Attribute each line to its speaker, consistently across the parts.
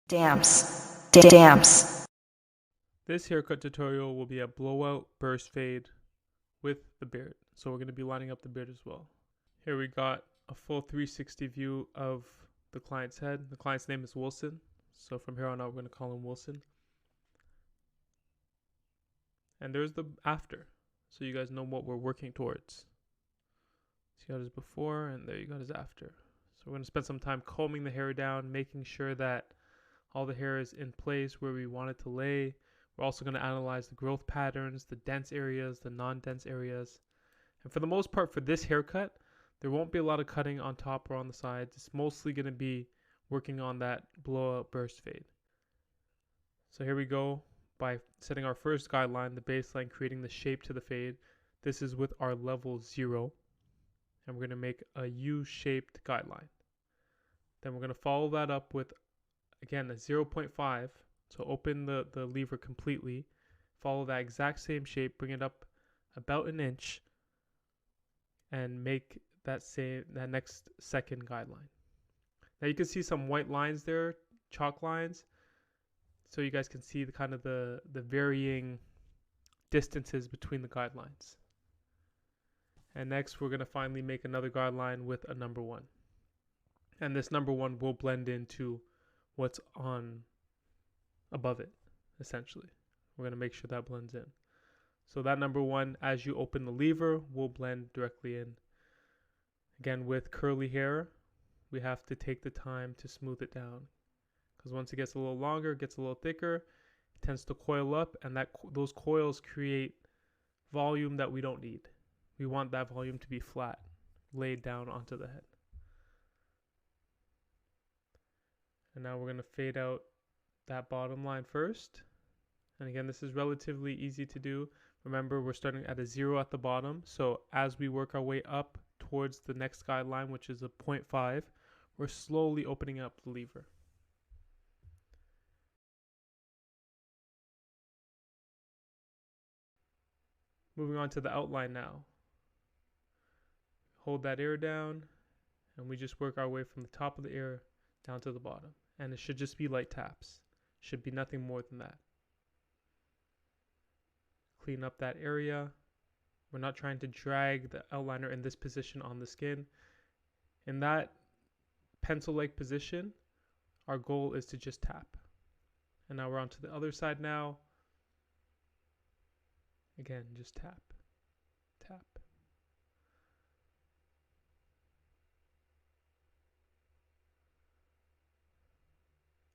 Speaker 1: Damps.
Speaker 2: This haircut tutorial will be a blowout burst fade with the beard. So we're going to be lining up the beard as well. Here we got a full 360 view of the client's head. The client's name is Wilson. So from here on out, we're going to call him Wilson. And there's the after. So you guys know what we're working towards. So you got his before and there you got his after. So we're going to spend some time combing the hair down, making sure that all the hair is in place where we want it to lay. We're also going to analyze the growth patterns, the dense areas, the non-dense areas. And for the most part, for this haircut, there won't be a lot of cutting on top or on the sides. It's mostly going to be working on that blowout burst fade. So here we go by setting our first guideline, the baseline, creating the shape to the fade. This is with our level 0. And we're going to make a U-shaped guideline. Then we're going to follow that up with, again, a 0.5. So open the lever completely, follow that exact same shape, bring it up about an inch, and make that next second guideline. Now you can see some white lines there, chalk lines, so you guys can see the kind of the varying distances between the guidelines. And next we're going to finally make another guideline with a number 1. And this number 1 will blend into what's on above it, essentially. We're going to make sure that blends in. So that number 1, as you open the lever, will blend directly in. Again, with curly hair, we have to take the time to smooth it down. Because once it gets a little longer, it gets a little thicker, it tends to coil up, and those coils create volume that we don't need. We want that volume to be flat, laid down onto the head. And now we're going to fade out that bottom line first. And again, this is relatively easy to do. Remember, we're starting at a 0 at the bottom. So as we work our way up towards the next guideline, which is a 0.5, we're slowly opening up the lever. Moving on to the outline now. Hold that ear down, and we just work our way from the top of the ear down to the bottom. And it should just be light taps. Should be nothing more than that. Clean up that area. We're not trying to drag the outliner in this position on the skin. In that pencil-like position, our goal is to just tap. And now we're on to the other side now. Again, just tap, tap.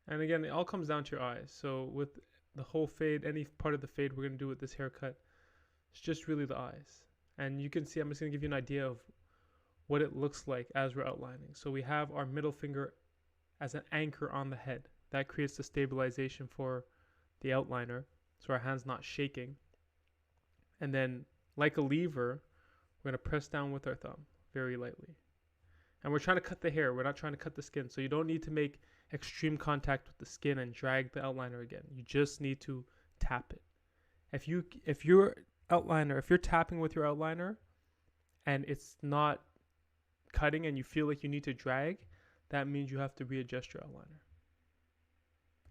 Speaker 2: And again, it all comes down to your eyes. So with the whole fade, any part of the fade we're going to do with this haircut, it's just really the eyes. And you can see, I'm just going to give you an idea of what it looks like as we're outlining. So we have our middle finger as an anchor on the head. That creates the stabilization for the outliner, so our hand's not shaking. And then, like a lever, we're going to press down with our thumb very lightly. And we're trying to cut the hair. We're not trying to cut the skin. So you don't need to make extreme contact with the skin and drag the outliner again. You just need to tap it. If you're tapping with your outliner and it's not cutting and you feel like you need to drag, that means you have to readjust your outliner.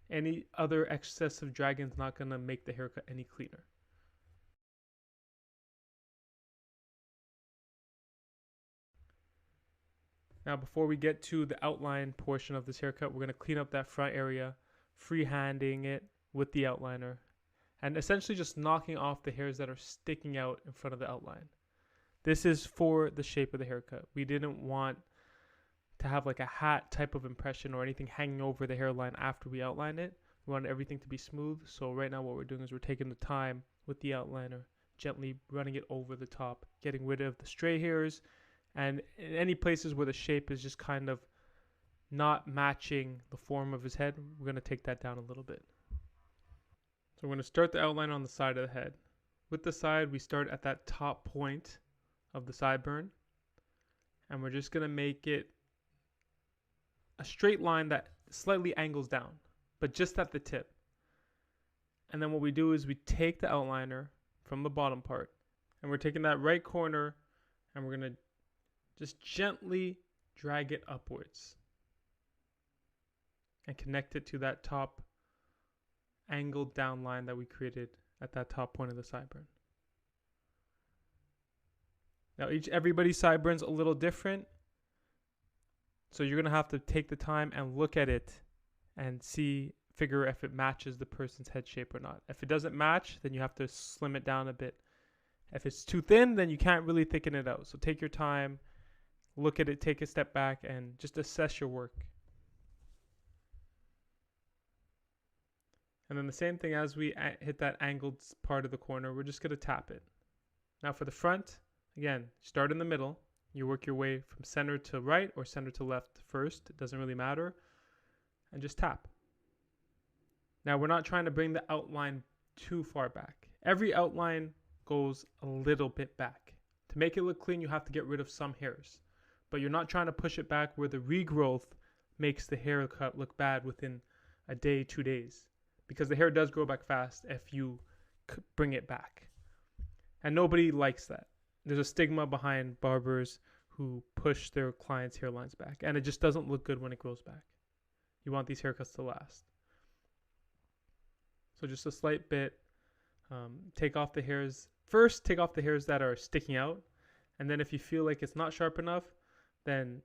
Speaker 2: Any other excessive dragging is not going to make the haircut any cleaner. Now, before we get to the outline portion of this haircut, we're going to clean up that front area, freehanding it with the outliner, and essentially just knocking off the hairs that are sticking out in front of the outline. This is for the shape of the haircut. We didn't want to have like a hat type of impression or anything hanging over the hairline after we outline it. We wanted everything to be smooth. So right now what we're doing is we're taking the time with the outliner, gently running it over the top, getting rid of the stray hairs, and in any places where the shape is just kind of not matching the form of his head, we're going to take that down a little bit. So we're going to start the outline on the side of the head. With the side, we start at that top point of the sideburn, and we're just going to make it a straight line that slightly angles down, but just at the tip. And then what we do is we take the outliner from the bottom part, and we're taking that right corner, and we're going to just gently drag it upwards. and connect it to that top angled down line that we created at that top point of the sideburn. Now everybody's sideburn's a little different, so you're gonna have to take the time and look at it and figure if it matches the person's head shape or not. If it doesn't match, then you have to slim it down a bit. If it's too thin, then you can't really thicken it out. So take your time, look at it, take a step back, and just assess your work. And then the same thing, as we hit that angled part of the corner, we're just going to tap it. Now for the front, again, start in the middle. You work your way from center to right or center to left first. It doesn't really matter. And just tap. Now we're not trying to bring the outline too far back. Every outline goes a little bit back. To make it look clean, you have to get rid of some hairs. But you're not trying to push it back where the regrowth makes the haircut look bad within a day, 2 days. Because the hair does grow back fast if you bring it back. And nobody likes that. There's a stigma behind barbers who push their clients' hairlines back. And it just doesn't look good when it grows back. You want these haircuts to last. So just a slight bit. Take off the hairs. First, take off the hairs that are sticking out. And then if you feel like it's not sharp enough, then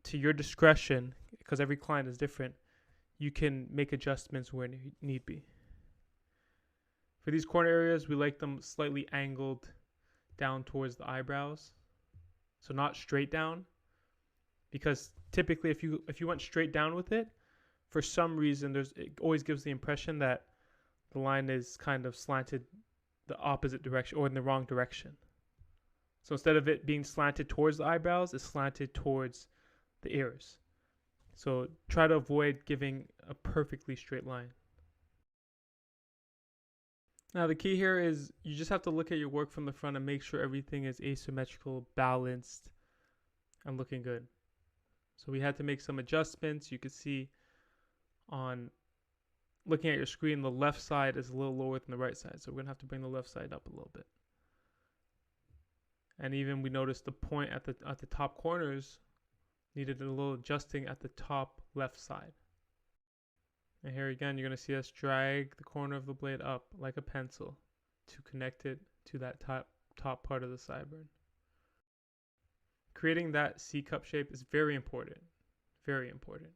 Speaker 2: to your discretion, because every client is different, you can make adjustments where need be. For these corner areas, we like them slightly angled down towards the eyebrows. So not straight down. Because typically if you went straight down with it, for some reason it always gives the impression that the line is kind of slanted the opposite direction or in the wrong direction. So instead of it being slanted towards the eyebrows, it's slanted towards the ears. So try to avoid giving a perfectly straight line. Now the key here is you just have to look at your work from the front and make sure everything is asymmetrical, balanced, and looking good. So we had to make some adjustments. You could see on looking at your screen, the left side is a little lower than the right side. So we're going to have to bring the left side up a little bit. And even we noticed the point at the top corners needed a little adjusting at the top left side. And here again, you're going to see us drag the corner of the blade up like a pencil to connect it to that top part of the sideburn. Creating that C-cup shape is very important. Very important.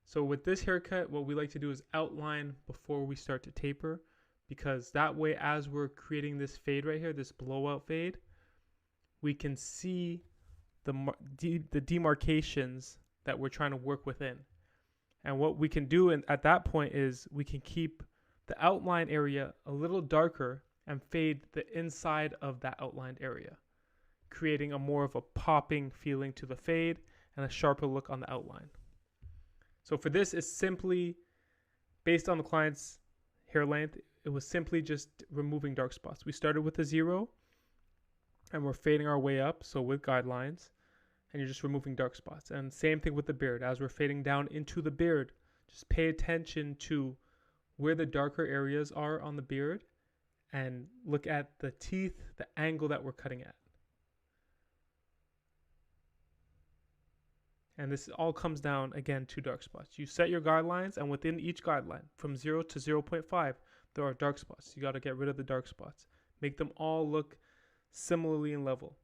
Speaker 2: So with this haircut, what we like to do is outline before we start to taper, because that way, as we're creating this fade right here, this blowout fade, we can see the demarcations that we're trying to work within. And what we can do at that point is we can keep the outline area a little darker and fade the inside of that outlined area, creating a more of a popping feeling to the fade and a sharper look on the outline. So for this, it's simply based on the client's hair length. It was simply just removing dark spots. We started with a 0 and we're fading our way up. So with guidelines, and you're just removing dark spots. And same thing with the beard. As we're fading down into the beard, just pay attention to where the darker areas are on the beard and look at the teeth, the angle that we're cutting at. And this all comes down, again, to dark spots. You set your guidelines, and within each guideline, from 0 to 0.5, there are dark spots. You got to get rid of the dark spots. Make them all look similarly in level.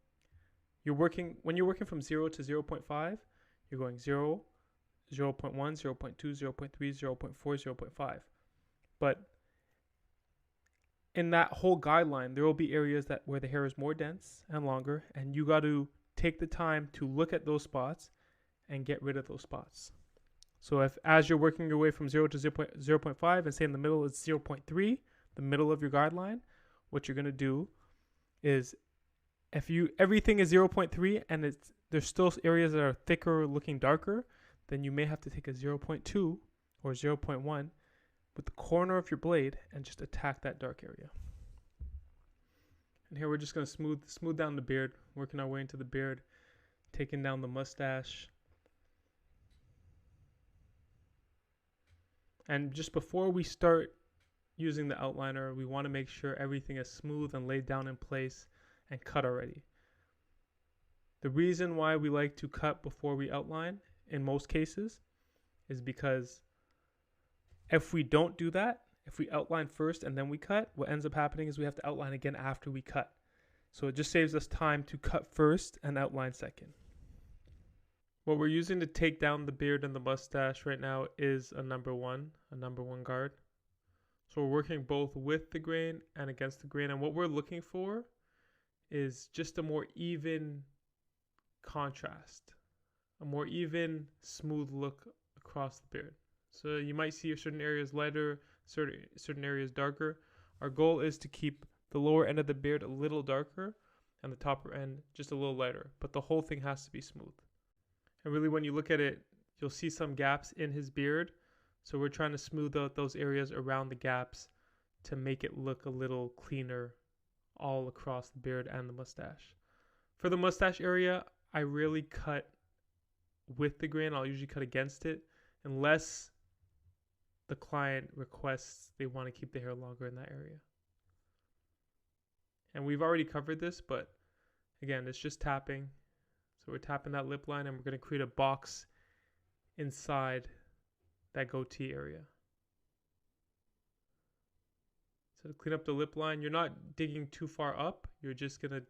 Speaker 2: When you're working from 0 to 0.5, you're going 0, 0.1, 0.2, 0.3, 0.4, 0.5. But in that whole guideline, there will be areas where the hair is more dense and longer, and you got to take the time to look at those spots and get rid of those spots. So as you're working your way from 0 to 0.5 and say in the middle is 0.3, the middle of your guideline, what you're going to do is everything is 0.3 and there's still areas that are thicker looking darker, then you may have to take a 0.2 or 0.1 with the corner of your blade and just attack that dark area. And here we're just going to smooth down the beard, working our way into the beard, taking down the mustache. And just before we start using the outliner, we want to make sure everything is smooth and laid down in place and cut already. The reason why we like to cut before we outline in most cases is because if we don't do that, if we outline first and then we cut, what ends up happening is we have to outline again after we cut. So it just saves us time to cut first and outline second. What we're using to take down the beard and the mustache right now is a number one guard. So we're working both with the grain and against the grain. And what we're looking for is just a more even contrast, a more even, smooth look across the beard. So you might see certain areas lighter, certain areas darker. Our goal is to keep the lower end of the beard a little darker and the top end just a little lighter, but the whole thing has to be smooth. And really, when you look at it, you'll see some gaps in his beard. So we're trying to smooth out those areas around the gaps to make it look a little cleaner all across the beard and the mustache. For the mustache area, I rarely cut with the grain. I'll usually cut against it unless the client requests they want to keep the hair longer in that area. And we've already covered this, but again, it's just tapping. So we're tapping that lip line and we're going to create a box inside that goatee area. So to clean up the lip line, you're not digging too far up. You're just going to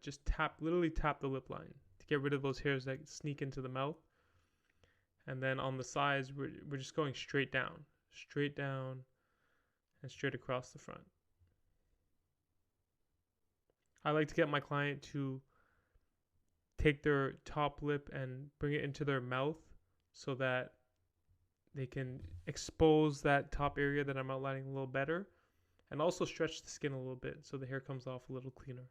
Speaker 2: literally tap the lip line to get rid of those hairs that sneak into the mouth. And then on the sides, we're just going straight down, and straight across the front. I like to get my client to take their top lip and bring it into their mouth so that they can expose that top area that I'm outlining a little better, and also stretch the skin a little bit so the hair comes off a little cleaner.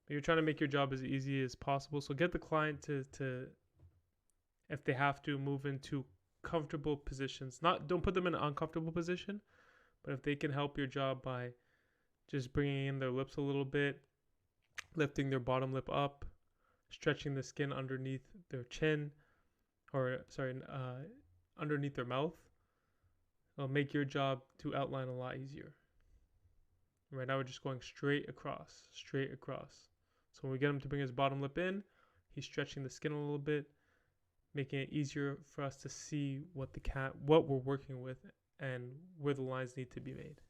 Speaker 2: But you're trying to make your job as easy as possible, so get the client to if they have to, move into comfortable positions. Don't put them in an uncomfortable position, but if they can help your job by just bringing in their lips a little bit, lifting their bottom lip up, stretching the skin underneath their chin, underneath their mouth, it'll make your job to outline a lot easier. Right now we're just going straight across. So when we get him to bring his bottom lip in, he's stretching the skin a little bit, making it easier for us to see what we're working with and where the lines need to be made.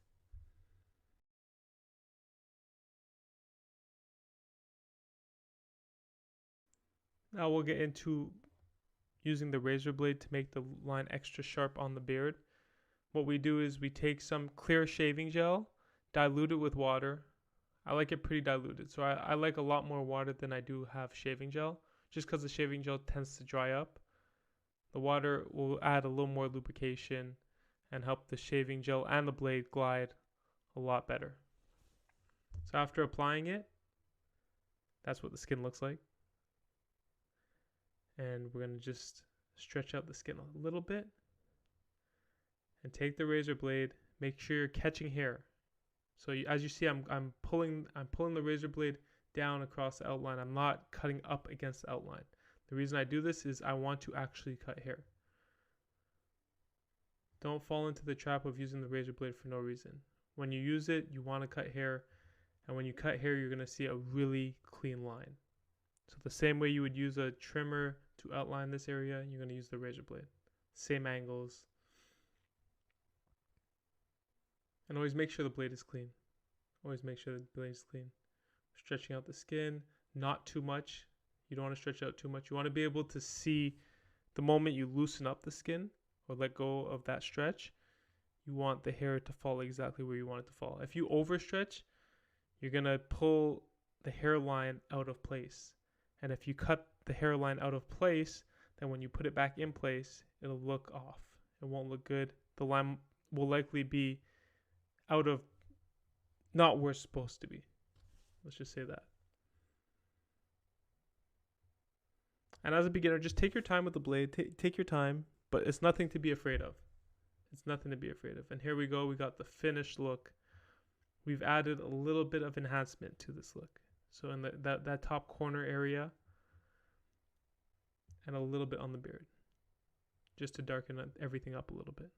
Speaker 2: Now we'll get into using the razor blade to make the line extra sharp on the beard. What we do is we take some clear shaving gel, dilute it with water. I like it pretty diluted, so I like a lot more water than I do have shaving gel, just because the shaving gel tends to dry up. The water will add a little more lubrication and help the shaving gel and the blade glide a lot better. So after applying it, that's what the skin looks like. And we're going to just stretch out the skin a little bit and take the razor blade. Make sure you're catching hair. So as you see, I'm pulling the razor blade down across the outline. I'm not cutting up against the outline. The reason I do this is I want to actually cut hair. Don't fall into the trap of using the razor blade for no reason. When you use it, you want to cut hair, and when you cut hair, you're going to see a really clean line. So the same way you would use a trimmer to outline this area, you're going to use the razor blade. Same angles. And always make sure the blade is clean. Stretching out the skin, not too much. You don't want to stretch out too much. You want to be able to see the moment you loosen up the skin or let go of that stretch, you want the hair to fall exactly where you want it to fall. If you overstretch, you're going to pull the hairline out of place. And if you cut the hairline out of place, then when you put it back in place, it'll look off. It won't look good. The line will likely be out of not where it's supposed to be. Let's just say that. And as a beginner, just take your time with the blade. Take your time, but it's nothing to be afraid of. And here we go. We got the finished look. We've added a little bit of enhancement to this look. So in that top corner area and a little bit on the beard, just to darken everything up a little bit.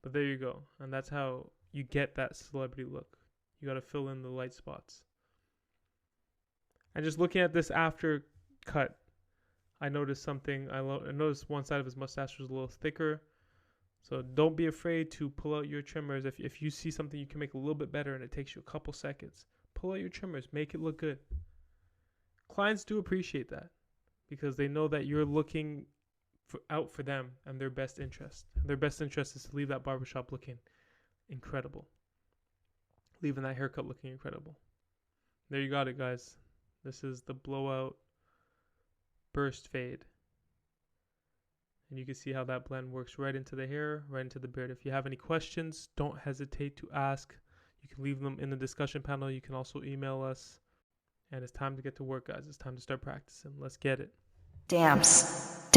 Speaker 2: But there you go. And that's how you get that celebrity look. You got to fill in the light spots. And just looking at this after cut, I noticed something. I noticed one side of his mustache was a little thicker. So don't be afraid to pull out your trimmers. If you see something you can make a little bit better and it takes you a couple seconds, pull out your trimmers. Make it look good. Clients do appreciate that because they know that you're looking out for them and their best interest. And their best interest is to leave that barbershop looking incredible. Leaving that haircut looking incredible. There you got it, guys. This is the blowout burst fade. And you can see how that blend works right into the hair, right into the beard. If you have any questions, don't hesitate to ask. You can leave them in the discussion panel. You can also email us. And it's time to get to work, guys. It's time to start practicing. Let's get it.
Speaker 1: Damps.